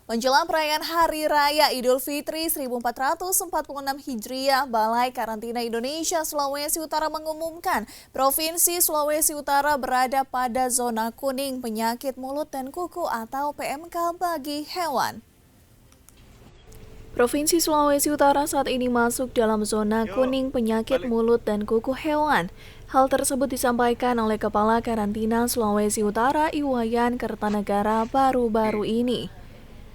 Menjelang perayaan Hari Raya Idul Fitri 1446 Hijriah, Balai Karantina Indonesia Sulawesi Utara mengumumkan Provinsi Sulawesi Utara berada pada zona kuning penyakit mulut dan kuku atau PMK bagi hewan. Provinsi Sulawesi Utara saat ini masuk dalam zona kuning penyakit mulut dan kuku hewan. Hal tersebut disampaikan oleh Kepala Karantina Sulawesi Utara Iwayan Kertanegara baru-baru ini.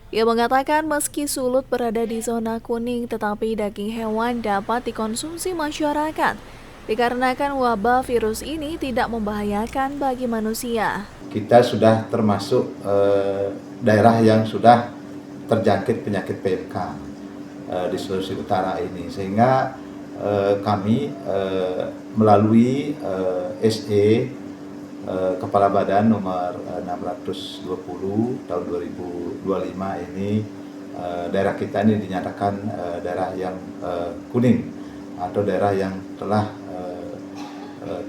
Ia mengatakan meski sulut berada di zona kuning tetapi daging hewan dapat dikonsumsi masyarakat dikarenakan wabah virus ini tidak membahayakan bagi manusia. Kita sudah termasuk daerah yang sudah terjangkit penyakit PMK di Sulawesi Utara ini, sehingga kami melalui SE Kepala Badan nomor 620 tahun 2025 ini daerah kita ini dinyatakan daerah yang kuning atau daerah yang telah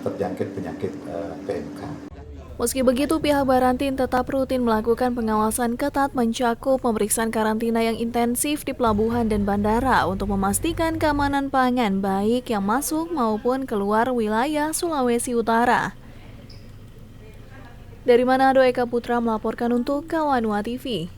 terjangkit penyakit PMK. Meski begitu, pihak Barantin tetap rutin melakukan pengawasan ketat mencakup pemeriksaan karantina yang intensif di pelabuhan dan bandara untuk memastikan keamanan pangan baik yang masuk maupun keluar wilayah Sulawesi Utara. Dari Manado, Eka Putra melaporkan untuk Kawanua TV.